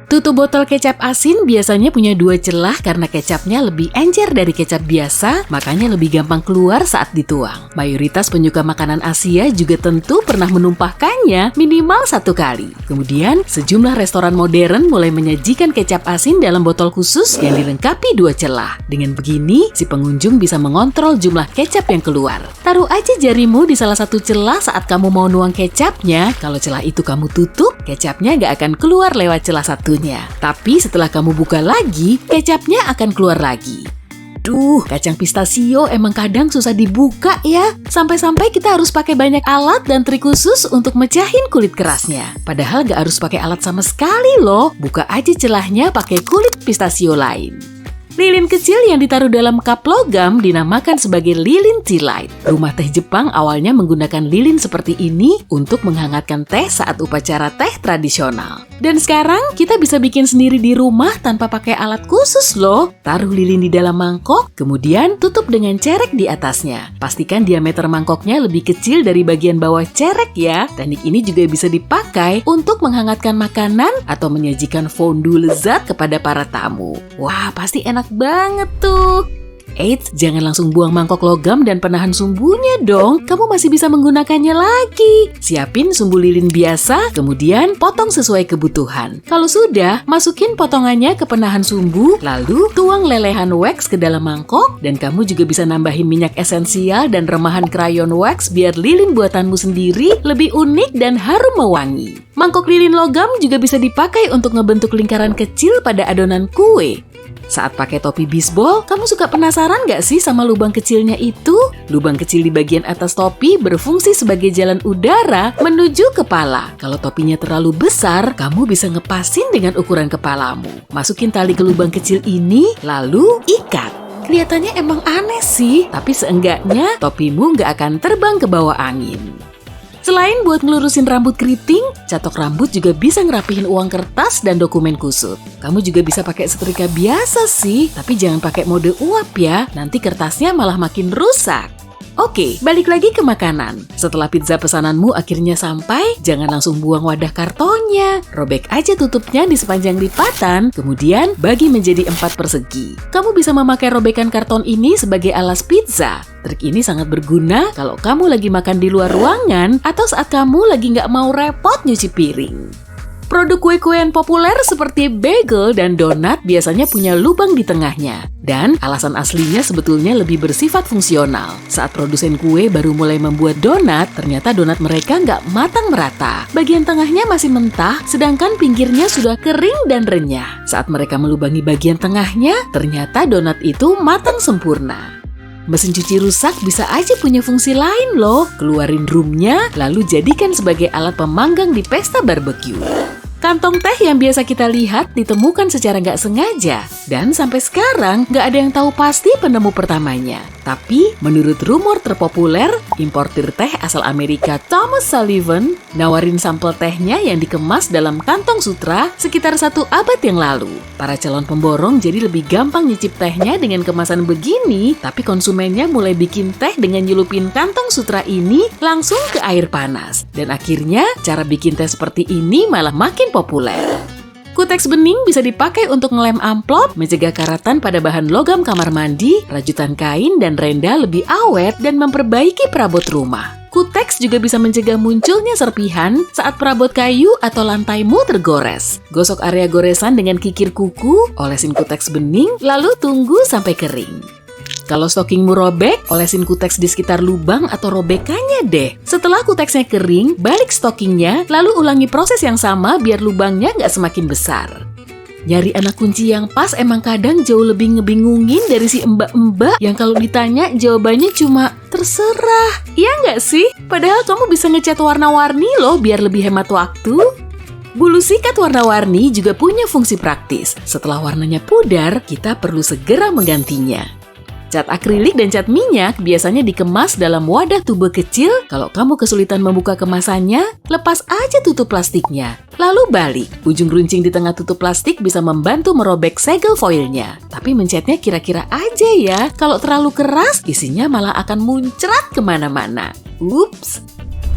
Tutup botol kecap asin biasanya punya 2 celah karena kecapnya lebih encer dari kecap biasa, makanya lebih gampang keluar saat dituang. Mayoritas penyuka makanan Asia juga tentu pernah menumpahkannya minimal 1 kali. Kemudian, sejumlah restoran modern mulai menyajikan kecap asin dalam botol khusus yang dilengkapi 2 celah. Dengan begini, si pengunjung bisa mengontrol jumlah kecap yang keluar. Taruh aja jarimu di salah satu celah saat kamu mau nuang kecapnya. Kalau celah itu kamu tutup, kecapnya nggak akan keluar lewat celah satunya. Tapi setelah kamu buka lagi, kecapnya akan keluar lagi. Duh, kacang pistachio emang kadang susah dibuka ya. Sampai-sampai kita harus pakai banyak alat dan trik khusus untuk mecahin kulit kerasnya. Padahal nggak harus pakai alat sama sekali loh. Buka aja celahnya pakai kulit pistachio lain. Lilin kecil yang ditaruh dalam cup logam dinamakan sebagai lilin tea light. Rumah teh Jepang awalnya menggunakan lilin seperti ini untuk menghangatkan teh saat upacara teh tradisional. Dan sekarang kita bisa bikin sendiri di rumah tanpa pakai alat khusus loh. Taruh lilin di dalam mangkok, kemudian tutup dengan cerek di atasnya. Pastikan diameter mangkoknya lebih kecil dari bagian bawah cerek ya. Teknik ini juga bisa dipakai untuk menghangatkan makanan atau menyajikan fondue lezat kepada para tamu. Wah, pasti enak banget tuh. Eits, jangan langsung buang mangkok logam dan penahan sumbunya dong. Kamu masih bisa menggunakannya lagi. Siapin sumbu lilin biasa, kemudian potong sesuai kebutuhan. Kalau sudah, masukin potongannya ke penahan sumbu, lalu tuang lelehan wax ke dalam mangkok, dan kamu juga bisa nambahin minyak esensial dan remahan krayon wax biar lilin buatanmu sendiri lebih unik dan harum mewangi. Mangkok lilin logam juga bisa dipakai untuk ngebentuk lingkaran kecil pada adonan kue. Saat pakai topi bisbol, kamu suka penasaran nggak sih sama lubang kecilnya itu? Lubang kecil di bagian atas topi berfungsi sebagai jalan udara menuju kepala. Kalau topinya terlalu besar, kamu bisa ngepasin dengan ukuran kepalamu. Masukin tali ke lubang kecil ini, lalu ikat. Kelihatannya emang aneh sih, tapi seenggaknya topimu nggak akan terbang ke bawah angin. Selain buat ngelurusin rambut keriting, catok rambut juga bisa ngerapihin uang kertas dan dokumen kusut. Kamu juga bisa pakai setrika biasa sih, tapi jangan pakai mode uap ya, nanti kertasnya malah makin rusak. Oke, balik lagi ke makanan. Setelah pizza pesananmu akhirnya sampai, jangan langsung buang wadah kartonnya. Robek aja tutupnya di sepanjang lipatan, kemudian bagi menjadi 4 persegi. Kamu bisa memakai robekan karton ini sebagai alas pizza. Trik ini sangat berguna kalau kamu lagi makan di luar ruangan atau saat kamu lagi nggak mau repot nyuci piring. Produk kue-kuean populer seperti bagel dan donat biasanya punya lubang di tengahnya. Dan alasan aslinya sebetulnya lebih bersifat fungsional. Saat produsen kue baru mulai membuat donat, ternyata donat mereka nggak matang merata. Bagian tengahnya masih mentah, sedangkan pinggirnya sudah kering dan renyah. Saat mereka melubangi bagian tengahnya, ternyata donat itu matang sempurna. Mesin cuci rusak bisa aja punya fungsi lain loh. Keluarin drumnya, lalu jadikan sebagai alat pemanggang di pesta barbeque. Kantong teh yang biasa kita lihat ditemukan secara nggak sengaja. Dan sampai sekarang nggak ada yang tahu pasti penemu pertamanya. Tapi menurut rumor terpopuler, importir teh asal Amerika Thomas Sullivan nawarin sampel tehnya yang dikemas dalam kantong sutra sekitar 1 abad yang lalu. Para calon pemborong jadi lebih gampang nyicip tehnya dengan kemasan begini, tapi konsumennya mulai bikin teh dengan nyelupin kantong sutra ini langsung ke air panas. Dan akhirnya cara bikin teh seperti ini malah makin populer. Kutex bening bisa dipakai untuk ngelem amplop, mencegah karatan pada bahan logam kamar mandi, rajutan kain dan renda lebih awet, dan memperbaiki perabot rumah. Kutex juga bisa mencegah munculnya serpihan saat perabot kayu atau lantaimu tergores. Gosok area goresan dengan kikir kuku, olesin kutex bening, lalu tunggu sampai kering. Kalau stokingmu robek, olesin kutex di sekitar lubang atau robekannya deh. Setelah kuteksnya kering, balik stokingnya, lalu ulangi proses yang sama biar lubangnya nggak semakin besar. Nyari anak kunci yang pas emang kadang jauh lebih ngebingungin dari si mbak-mbak yang kalau ditanya jawabannya cuma terserah. Iya nggak sih? Padahal kamu bisa ngecat warna-warni loh biar lebih hemat waktu. Bulu sikat warna-warni juga punya fungsi praktis. Setelah warnanya pudar, kita perlu segera menggantinya. Cat akrilik dan cat minyak biasanya dikemas dalam wadah tube kecil. Kalau kamu kesulitan membuka kemasannya, lepas aja tutup plastiknya. Lalu balik. Ujung runcing di tengah tutup plastik bisa membantu merobek segel foilnya. Tapi mencetnya kira-kira aja ya. Kalau terlalu keras, isinya malah akan muncrat kemana-mana. Ups!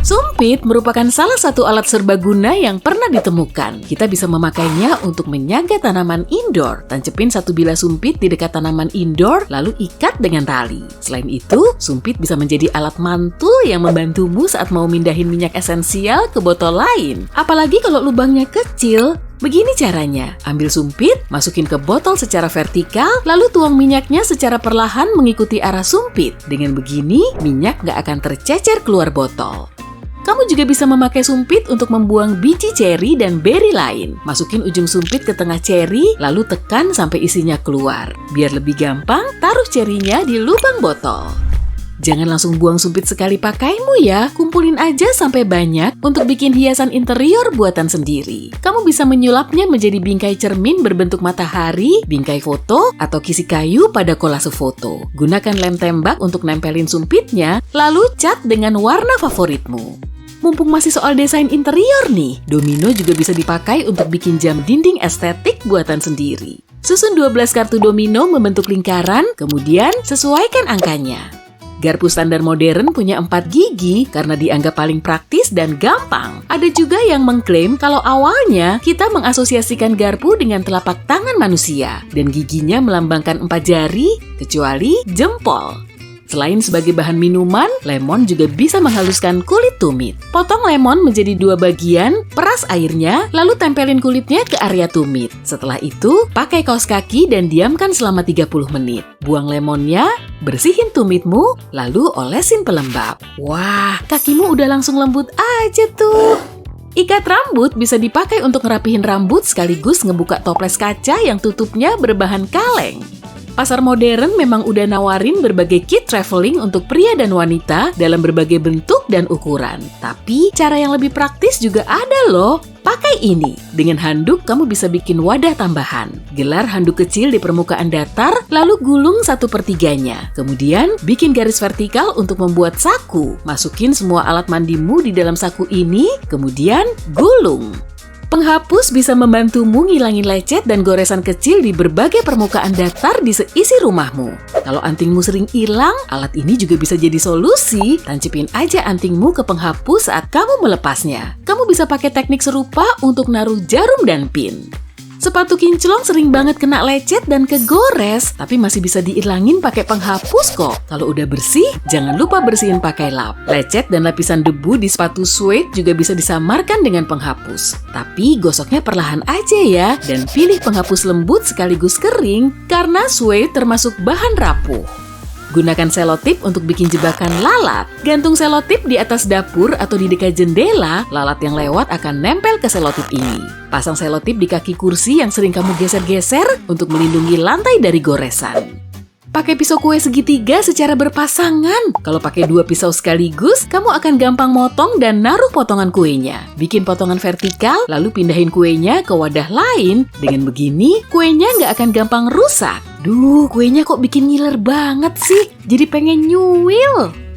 Sumpit merupakan salah satu alat serbaguna yang pernah ditemukan. Kita bisa memakainya untuk menyaga tanaman indoor. Tancepin satu bilah sumpit di dekat tanaman indoor, lalu ikat dengan tali. Selain itu, sumpit bisa menjadi alat mantul yang membantumu saat mau mindahin minyak esensial ke botol lain. Apalagi kalau lubangnya kecil. Begini caranya, ambil sumpit, masukin ke botol secara vertikal, lalu tuang minyaknya secara perlahan mengikuti arah sumpit. Dengan begini, minyak nggak akan tercecer keluar botol. Kamu juga bisa memakai sumpit untuk membuang biji ceri dan beri lain. Masukin ujung sumpit ke tengah ceri, lalu tekan sampai isinya keluar. Biar lebih gampang, taruh cerinya di lubang botol. Jangan langsung buang sumpit sekali pakaimu ya, kumpulin aja sampai banyak untuk bikin hiasan interior buatan sendiri. Kamu bisa menyulapnya menjadi bingkai cermin berbentuk matahari, bingkai foto, atau kisi kayu pada kolase foto. Gunakan lem tembak untuk nempelin sumpitnya, lalu cat dengan warna favoritmu. Mumpung masih soal desain interior nih, domino juga bisa dipakai untuk bikin jam dinding estetik buatan sendiri. Susun 12 kartu domino membentuk lingkaran, kemudian sesuaikan angkanya. Garpu standar modern punya 4 gigi karena dianggap paling praktis dan gampang. Ada juga yang mengklaim kalau awalnya kita mengasosiasikan garpu dengan telapak tangan manusia dan giginya melambangkan 4 jari kecuali jempol. Selain sebagai bahan minuman, lemon juga bisa menghaluskan kulit tumit. Potong lemon menjadi 2 bagian, peras airnya, lalu tempelin kulitnya ke area tumit. Setelah itu, pakai kaos kaki dan diamkan selama 30 menit. Buang lemonnya, bersihin tumitmu, lalu olesin pelembab. Wah, kakimu udah langsung lembut aja tuh. Ikat rambut bisa dipakai untuk ngerapihin rambut sekaligus ngebuka toples kaca yang tutupnya berbahan kaleng. Pasar modern memang udah nawarin berbagai kit traveling untuk pria dan wanita dalam berbagai bentuk dan ukuran. Tapi cara yang lebih praktis juga ada loh. Pakai ini. Dengan handuk kamu bisa bikin wadah tambahan. Gelar handuk kecil di permukaan datar, lalu gulung 1/3-nya. Kemudian bikin garis vertikal untuk membuat saku. Masukin semua alat mandimu di dalam saku ini, kemudian gulung. Penghapus bisa membantumu ngilangin lecet dan goresan kecil di berbagai permukaan datar di seisi rumahmu. Kalau antingmu sering hilang, alat ini juga bisa jadi solusi. Tancapin aja antingmu ke penghapus saat kamu melepasnya. Kamu bisa pakai teknik serupa untuk naruh jarum dan pin. Sepatu kinclong sering banget kena lecet dan kegores, tapi masih bisa diilangin pakai penghapus kok. Kalau udah bersih, jangan lupa bersihin pakai lap. Lecet dan lapisan debu di sepatu suede juga bisa disamarkan dengan penghapus. Tapi gosoknya perlahan aja ya, dan pilih penghapus lembut sekaligus kering, karena suede termasuk bahan rapuh. Gunakan selotip untuk bikin jebakan lalat. Gantung selotip di atas dapur atau di dekat jendela, lalat yang lewat akan nempel ke selotip ini. Pasang selotip di kaki kursi yang sering kamu geser-geser untuk melindungi lantai dari goresan. Pakai pisau kue segitiga secara berpasangan. Kalau pakai 2 pisau sekaligus, kamu akan gampang motong dan naruh potongan kuenya. Bikin potongan vertikal, lalu pindahin kuenya ke wadah lain. Dengan begini, kuenya nggak akan gampang rusak. Duh, kuenya kok bikin ngiler banget sih. Jadi pengen nyuil.